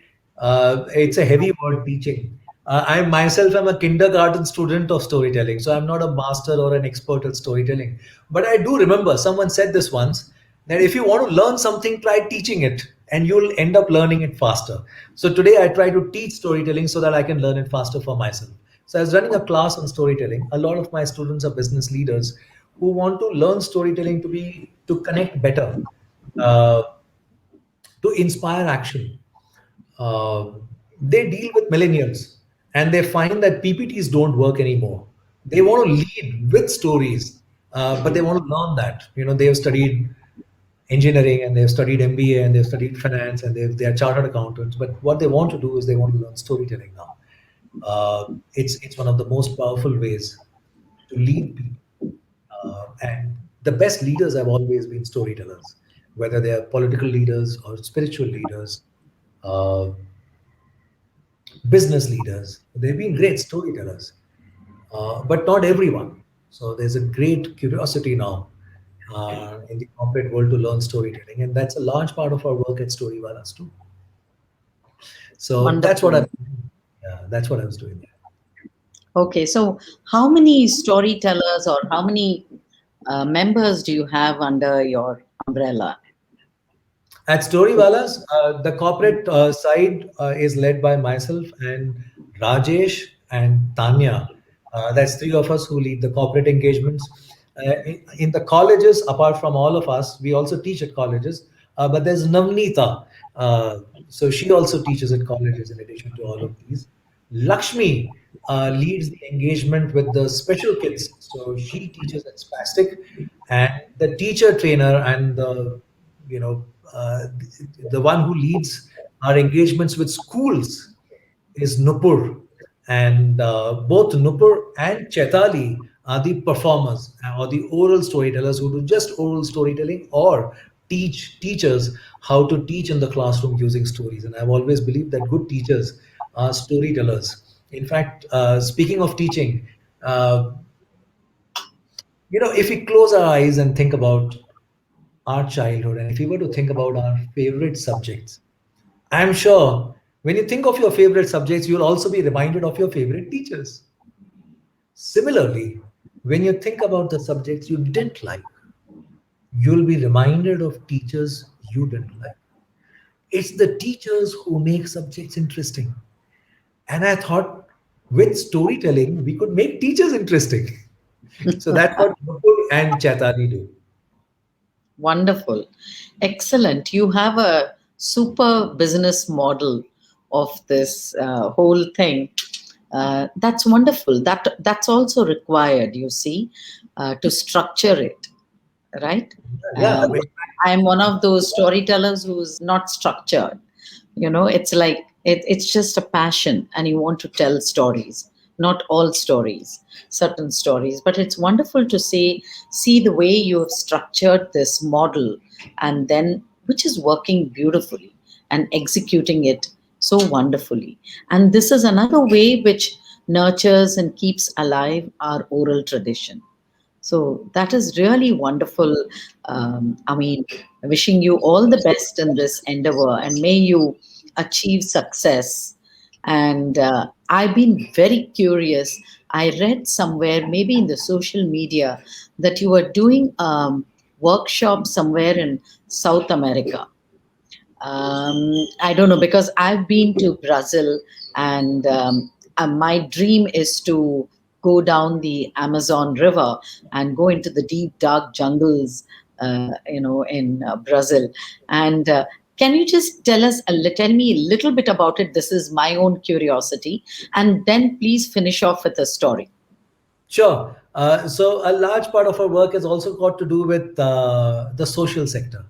it's a heavy word, teaching. I myself am a kindergarten student of storytelling. So I'm not a master or an expert at storytelling. But I do remember someone said this once, that if you want to learn something, try teaching it and you'll end up learning it faster. So today I try to teach storytelling so that I can learn it faster for myself. So I was running a class on storytelling. A lot of my students are business leaders who want to learn storytelling to connect better, to inspire action. They deal with millennials and they find that PPTs don't work anymore. They want to lead with stories, but they want to learn that. They have studied engineering and they've studied MBA and they've studied finance and they're chartered accountants. But what they want to do is they want to learn storytelling now. It's one of the most powerful ways to lead people. And the best leaders have always been storytellers, whether they are political leaders or spiritual leaders, uh, business leaders. They've been great storytellers, but not everyone. So there's a great curiosity now in the corporate world to learn storytelling, and that's a large part of our work at Storywalas too. So that's what Wonderful. yeah, that's what I was doing there. Okay, so how many storytellers or how many members do you have under your umbrella? At Storywalas, the corporate side is led by myself and Rajesh and Tanya. That's three of us who lead the corporate engagements. In the colleges, apart from all of us, we also teach at colleges. But there's Navneeta. So she also teaches at colleges in addition to all of these. Lakshmi leads the engagement with the special kids. So she teaches at Spastic. And the teacher trainer and the one who leads our engagements with schools is Nupur. And both Nupur and Chetali are the performers or the oral storytellers who do just oral storytelling or teach teachers how to teach in the classroom using stories. And I've always believed that good teachers are storytellers. In fact, speaking of teaching, uh, if we close our eyes and think about our childhood, and if we were to think about our favorite subjects, I'm sure when you think of your favorite subjects, you'll also be reminded of your favorite teachers. Similarly, when you think about the subjects you didn't like, you'll be reminded of teachers you didn't like. It's the teachers who make subjects interesting. And I thought with storytelling, we could make teachers interesting. So that's what Mukul and Chaitani do. Wonderful. Excellent. You have a super business model of this whole thing. That's wonderful. That's also required, you see, to structure it, right? Yeah, I Uh, mean, I'm one of those storytellers who's not structured. It's like it's just a passion, and you want to tell stories. Not all stories, certain stories, but it's wonderful to see the way you have structured this model, and then which is working beautifully and executing it so wonderfully. And this is another way which nurtures and keeps alive our oral tradition. So that is really wonderful. I mean, wishing you all the best in this endeavor, and may you achieve success. And I've been very curious. I read somewhere, maybe in the social media, that you were doing workshop somewhere in South America. I don't know, because I've been to Brazil, and my dream is to go down the Amazon River and go into the deep, dark jungles, in Brazil. And can you just tell me a little bit about it? This is my own curiosity, and then please finish off with a story. sure. So a large part of our work has also got to do with the social sector.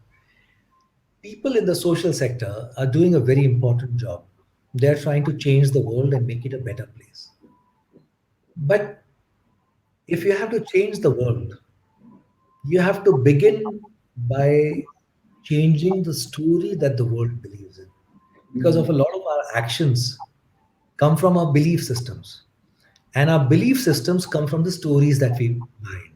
People in the social sector are doing a very important job. They're trying to change the world and make it a better place. But if you have to change the world, you have to begin by changing the story that the world believes in. Because of a lot of our actions come from our belief systems. And our belief systems come from the stories that we mind.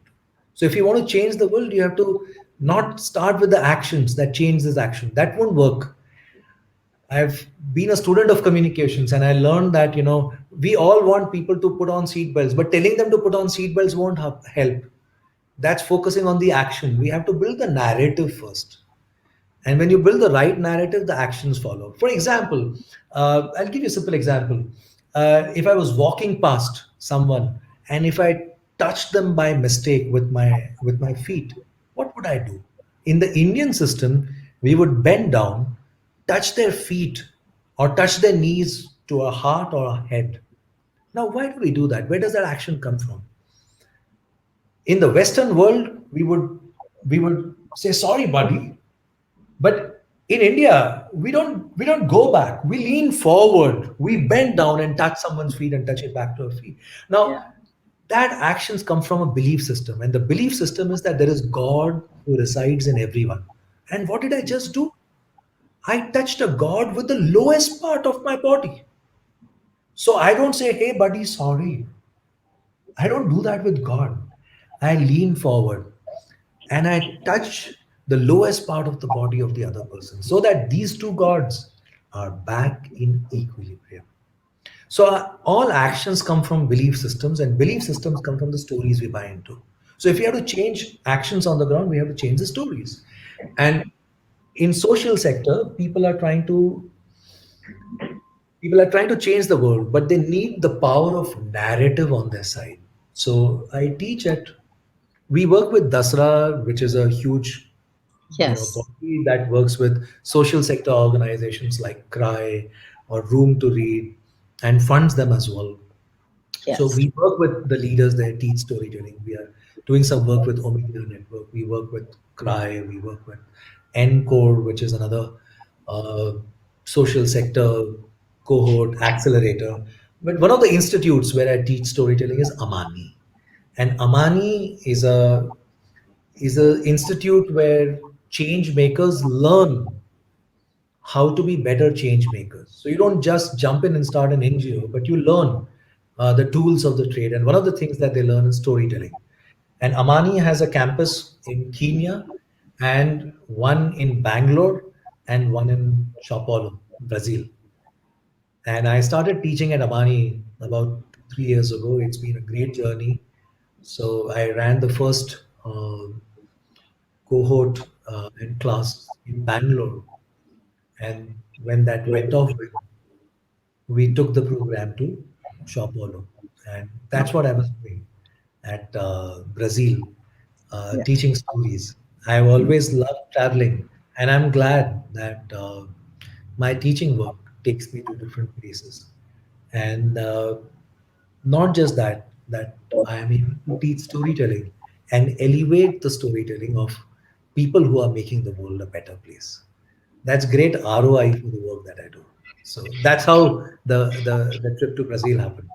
So if you want to change the world, you have to not start with the actions that change this action. That won't work. I've been a student of communications and I learned that, we all want people to put on seat belts, but telling them to put on seat belts won't help. That's focusing on the action. We have to build the narrative first. And when you build the right narrative, the actions follow. For example, I'll give you a simple example. If I was walking past someone and if I touched them by mistake with my feet, what would I do? In the Indian system, we would bend down, touch their feet or touch their knees to a heart or a head. Now, why do we do that? Where does that action come from? In the Western world, we would say, sorry, buddy. But in India, we don't go back. We lean forward. We bend down and touch someone's feet and touch it back to our feet. Now, Yeah. that actions come from a belief system, and the belief system is that there is God who resides in everyone. And what did I just do? I touched a God with the lowest part of my body. So I don't say, "Hey, buddy, sorry." I don't do that with God. I lean forward and I touch the lowest part of the body of the other person so that these two gods are back in equilibrium. So all actions come from belief systems, and belief systems come from the stories we buy into. So if you have to change actions on the ground, we have to change the stories. And in social sector, people are trying to change the world, but they need the power of narrative on their side. So I teach at we work with Dasra, which is a huge, Yes. body that works with social sector organizations like Cry or Room to Read, and funds them as well. So Yes. we work with the leaders there, teach storytelling. We are doing some work with Omega Network. We work with Cry. We work with Encore, which is another uh, social sector cohort accelerator. But one of the institutes where I teach storytelling is Amani, and Amani is a institute where change makers learn how to be better change makers. So you don't just jump in and start an NGO, but you learn the tools of the trade. And one of the things that they learn is storytelling. And Amani has a campus in Kenya, and one in Bangalore, and one in Sao Paulo, Brazil. And I started teaching at Amani about 3 years ago. It's been a great journey. So I ran the first cohort and class in Bangalore. And when that went off, we took the program to Sao Paulo. And that's what I was doing at Brazil, Yes. teaching stories. I've always loved traveling, and I'm glad that my teaching work takes me to different places. And not just that I am able to teach storytelling and elevate the storytelling of people who are making the world a better place. That's great ROI for the work that I do. So that's how the trip to Brazil happened.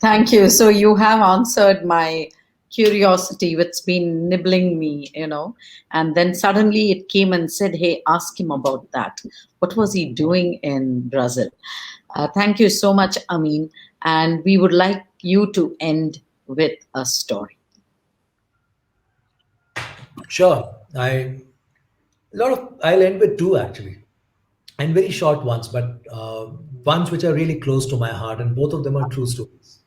Thank you. So you have answered my curiosity, which's been nibbling me, and then suddenly it came and said, "Hey, ask him about that. What was he doing in Brazil?" Thank you so much, Amin. And we would like you to end with a story. Sure. I'll end with two actually, and very short ones, but ones which are really close to my heart, and both of them are true stories.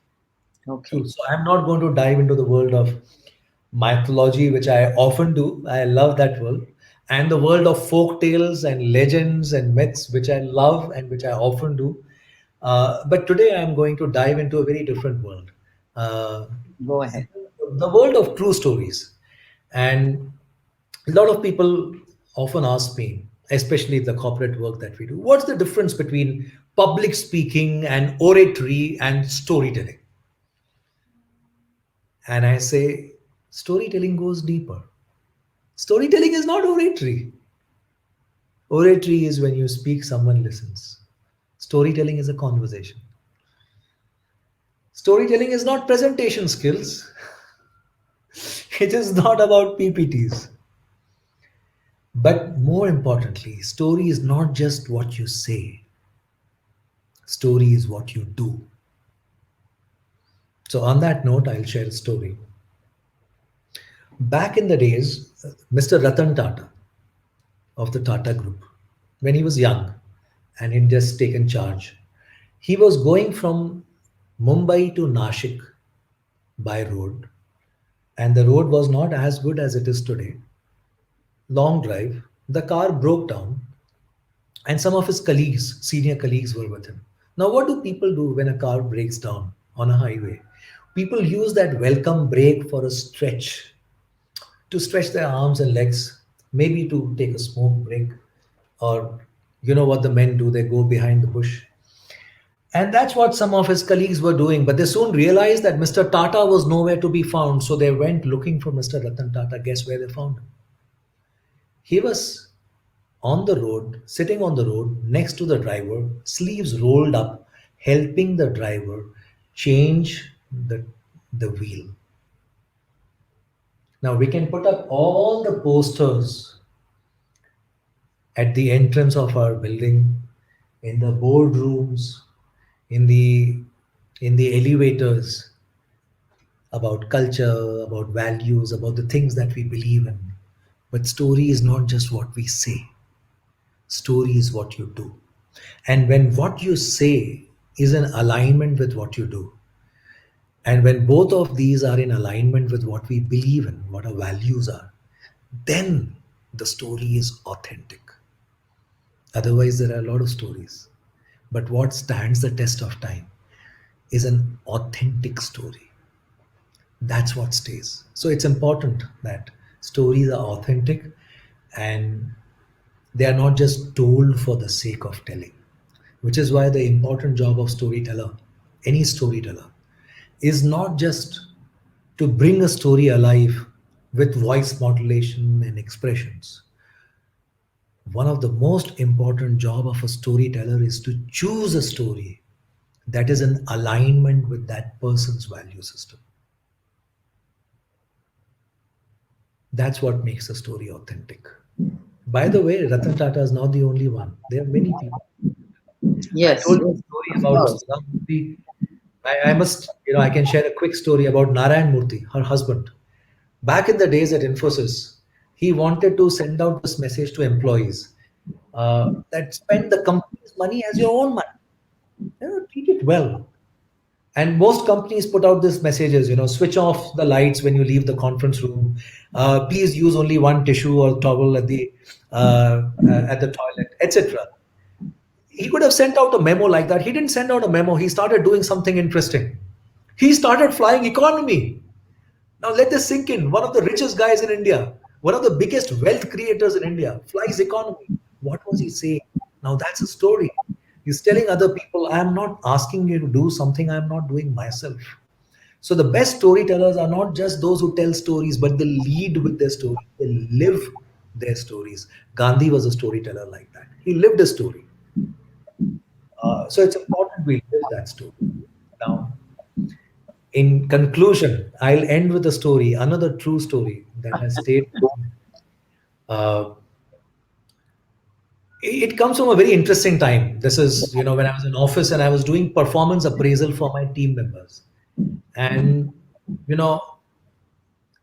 Okay. True. So I'm not going to dive into the world of mythology, which I often do. I love that world. And the world of folk tales and legends and myths, which I love and which I often do. But today I'm going to dive into a very different world. Uh, Go ahead. the world of true stories. And a lot of people often ask me, especially the corporate work that we do, what's the difference between public speaking and oratory and storytelling? And I say, storytelling goes deeper. Storytelling is not oratory. Oratory is when you speak, someone listens. Storytelling is a conversation. Storytelling is not presentation skills, it is not about PPTs. But more importantly, story is not just what you say, story is what you do. So, on that note, I'll share a story. Back in the days, Mr. Ratan Tata of the Tata Group, when he was young and he'd just taken charge, he was going from Mumbai to Nashik by road, and the road was not as good as it is today. Long drive, the car broke down, and some of his colleagues, senior colleagues, were with him. Now, what do people do when a car breaks down on a highway? People use that welcome break for a stretch, to stretch their arms and legs, maybe to take a smoke break, or you know what the men do, they go behind the bush. And that's what some of his colleagues were doing. But they soon realized that Mr. Tata was nowhere to be found. So they went looking for Mr. Ratan Tata. Guess where they found him? He was on the road, sitting on the road next to the driver, sleeves rolled up, helping the driver change the wheel. Now we can put up all the posters at the entrance of our building, in the boardrooms, in the elevators, about culture, about values, about the things that we believe in. But story is not just what we say. Story is what you do. And when what you say is in alignment with what you do, and when both of these are in alignment with what we believe in, what our values are, then the story is authentic. Otherwise, there are a lot of stories. But what stands the test of time is an authentic story. That's what stays. So it's important that stories are authentic and they are not just told for the sake of telling, which is why the important job of storyteller, any storyteller, is not just to bring a story alive with voice modulation and expressions. One of the most important job of a storyteller is to choose a story that is in alignment with that person's value system. That's what makes a story authentic. By the way, Ratan Tata is not the only one. There are many people. I Yes, told you yes, a story of about course. Sudha Murthy. I must, I can share a quick story about Narayan Murthy, her husband. Back in the days at Infosys, he wanted to send out this message to employees that spend the company's money as your own money. Treat it well. And most companies put out these messages, switch off the lights when you leave the conference room. Please use only one tissue or towel at the toilet, etc. He could have sent out a memo like that. He didn't send out a memo. He started doing something interesting. He started flying economy. Now let this sink in. One of the richest guys in India, one of the biggest wealth creators in India, flies economy. What was he saying? Now that's a story. He's telling other people, I am not asking you to do something I am not doing myself. So the best storytellers are not just those who tell stories, but they lead with their story. They live their stories. Gandhi was a storyteller like that. He lived a story. So it's important we live that story. Now, in conclusion, I'll end with a story, another true story that has stayed. Uh, it comes from a very interesting time. This is, when I was in office and I was doing performance appraisal for my team members. And, you know,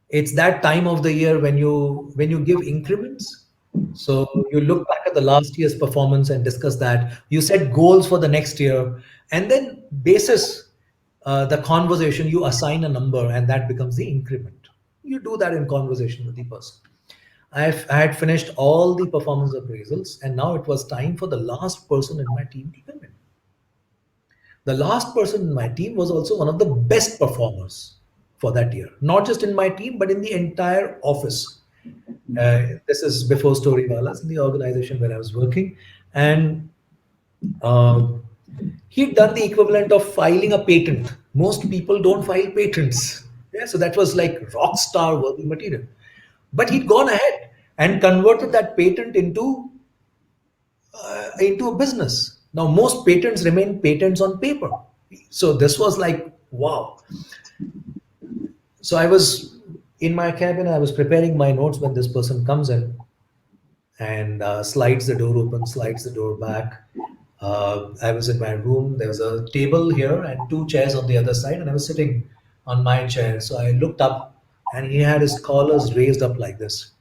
it's that time of the year when you give increments. So you look back at the last year's performance and discuss that. You set goals for the next year, and then basis the conversation, you assign a number, and that becomes the increment. You do that in conversation with the person. I had finished all the performance appraisals, and now it was time for the last person in my team to come in. The last person in my team was also one of the best performers for that year, not just in my team, but in the entire office. This is before Storywalas in the organization where I was working. And uh, he'd done the equivalent of filing a patent. Most people don't file patents. Yeah, so that was like rock star worthy material. But he'd gone ahead and converted that patent into a business. Now, most patents remain patents on paper. So this was like, wow. So I was in my cabin, I was preparing my notes when this person comes in and slides the door open, slides the door back. I was in my room. There was a table here and two chairs on the other side, and I was sitting on my chair. So I looked up, and he had his collars raised up like this.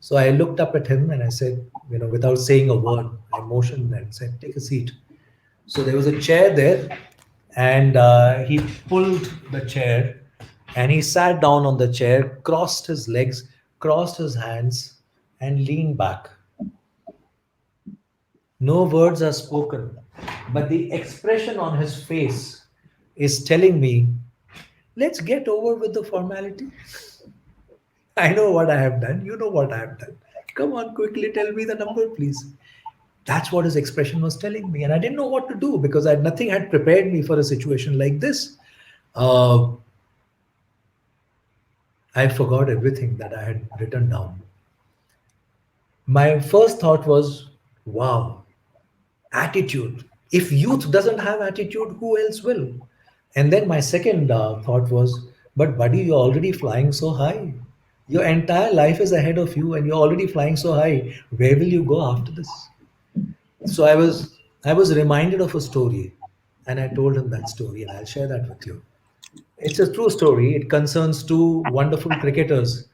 So I looked up at him and I said, without saying a word, I motioned and said, "Take a seat." So there was a chair there, and he pulled the chair and he sat down on the chair, crossed his legs, crossed his hands, and leaned back. No words are spoken, but the expression on his face is telling me, let's get over with the formality. I know what I have done. You know what I have done. Come on, quickly tell me the number, please. That's what his expression was telling me. And I didn't know what to do because nothing had prepared me for a situation like this. Uh, I forgot everything that I had written down. My first thought was, wow, attitude. If youth doesn't have attitude, who else will? And then my second thought was, but buddy, you're already flying so high. Your entire life is ahead of you, and you're already flying so high. Where will you go after this? So I was reminded of a story, and I told him that story, and I'll share that with you. It's a true story. It concerns two wonderful cricketers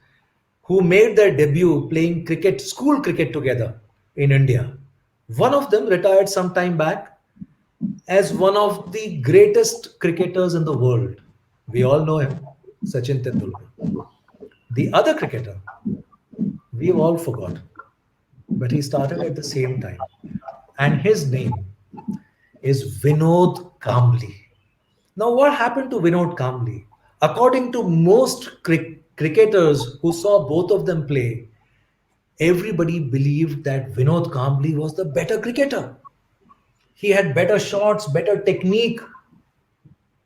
who made their debut playing cricket, school cricket together in India. One of them retired some time back as one of the greatest cricketers in the world. We all know him, Sachin Tendulkar. The other cricketer, we've all forgotten, but he started at the same time. And his name is Vinod Kambli. Now, what happened to Vinod Kambli? According to most cricketers who saw both of them play, everybody believed that Vinod Kambli was the better cricketer. He had better shots, better technique,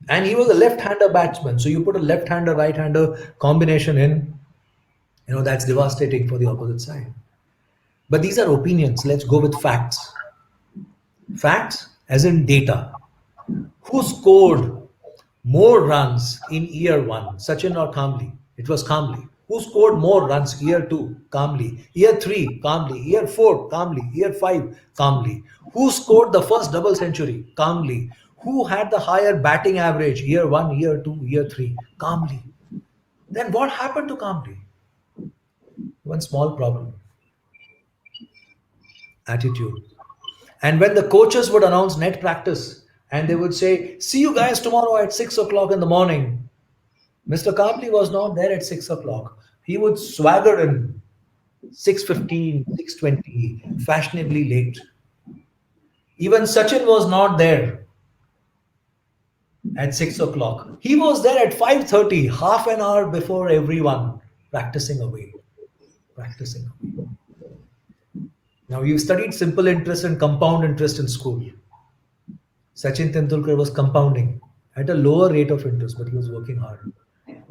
and he was a left-hander batsman. So you put a left-hander, right-hander combination in, that's devastating for the opposite side. But these are opinions. Let's go with facts. Facts, as in data. Who scored more runs in year one, Sachin or Kambli? It was Kambli. Who scored more runs year two? Kambli. Year three, Kambli. Year four, Kambli. Year five, Kambli. Who scored the first double century? Kambli. Who had the higher batting average year one, year two, year three? Kambli. Then what happened to Kambli? One small problem: attitude. And when the coaches would announce net practice and they would say, see you guys tomorrow at 6 o'clock in the morning, Mr. Kambli was not there at 6 o'clock. He would swagger in 6:15, 6:20, fashionably late. Even Sachin was not there at 6 o'clock. He was there at 5:30, half an hour before everyone, practicing away. Practicing away. Now, you studied simple interest and compound interest in school. Sachin Tendulkar was compounding at a lower rate of interest, but he was working hard.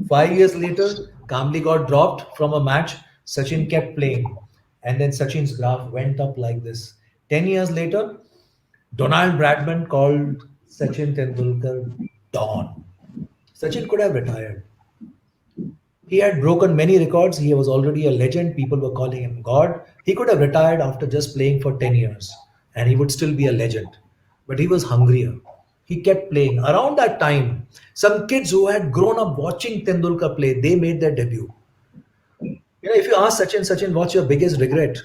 5 years later, Kambli got dropped from a match. Sachin kept playing. And then Sachin's graph went up like this. 10 years later, Donald Bradman called Sachin Tendulkar Don. Sachin could have retired. He had broken many records. He was already a legend. People were calling him God. He could have retired after just playing for 10 years and he would still be a legend. But he was hungrier. He kept playing. Around that time, some kids who had grown up watching Tendulkar play, they made their debut. If you ask Sachin, what's your biggest regret?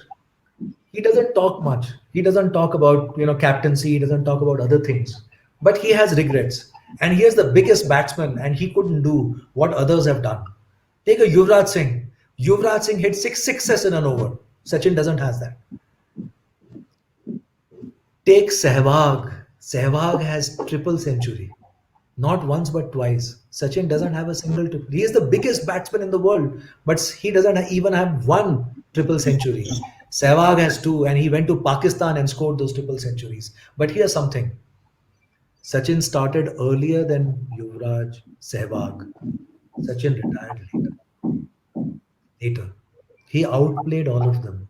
He doesn't talk much. He doesn't talk about, captaincy. He doesn't talk about other things. But he has regrets. And he is the biggest batsman and he couldn't do what others have done. Take a Yuvraj Singh. Yuvraj Singh hit 6 sixes in an over. Sachin doesn't have that. Take Sehwag. Sehwag has triple century. Not once but twice. Sachin doesn't have a single triple. He is the biggest batsman in the world, but he doesn't even have one triple century. Sehwag has two, and he went to Pakistan and scored those triple centuries. But here's something. Sachin started earlier than Yuvraj, Sehwag. Sachin retired later. He outplayed all of them.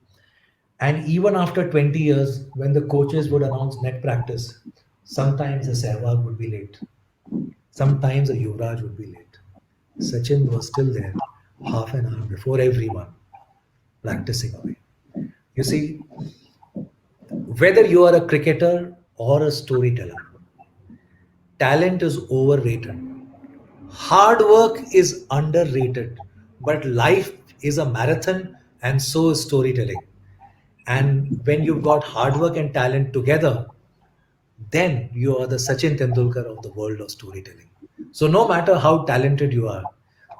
And even after 20 years, when the coaches would announce net practice, sometimes a Sehwag would be late. Sometimes a Yuvraj would be late. Sachin was still there half an hour before everyone, practicing away. You see, whether you are a cricketer or a storyteller, talent is overrated. Hard work is underrated, but life is a marathon and so is storytelling. And when you've got hard work and talent together, then you are the Sachin Tendulkar of the world of storytelling. So no matter how talented you are,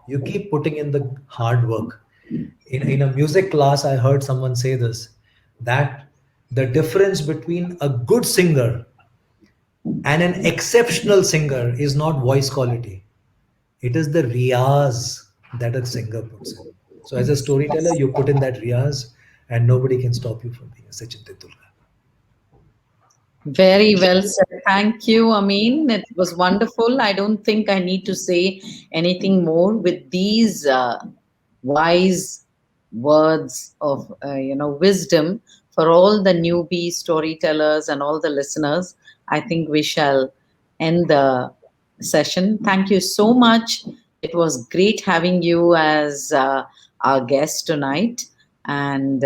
you keep putting in the hard work. In a music class, I heard someone say this, that the difference between a good singer and an exceptional singer is not voice quality. It is the riyaz that a singer puts in. So as a storyteller, you put in that riyaz and nobody can stop you from being a Sachin Tendulkar. Very well said. Thank you, Amin. It was wonderful. I don't think I need to say anything more with these wise words of wisdom for all the newbie storytellers and all the listeners, I think we shall end the session. Thank you so much. It was great having you as our guest tonight, and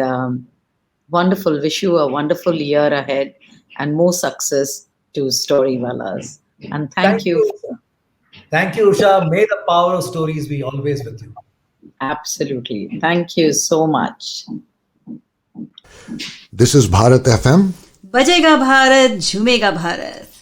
wonderful. Wish you a wonderful year ahead and more success to Storyvellas. And Thank thank you. you. Thank you, Usha. May the power of stories be always with you. Absolutely. Thank you so much. This is Bharat FM. बजेगा भारत झूमेगा भारत.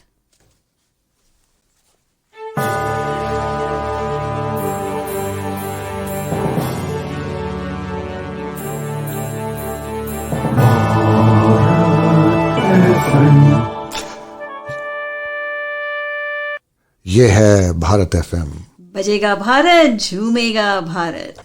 ये है Bharat FM. बजेगा भारत झूमेगा भारत.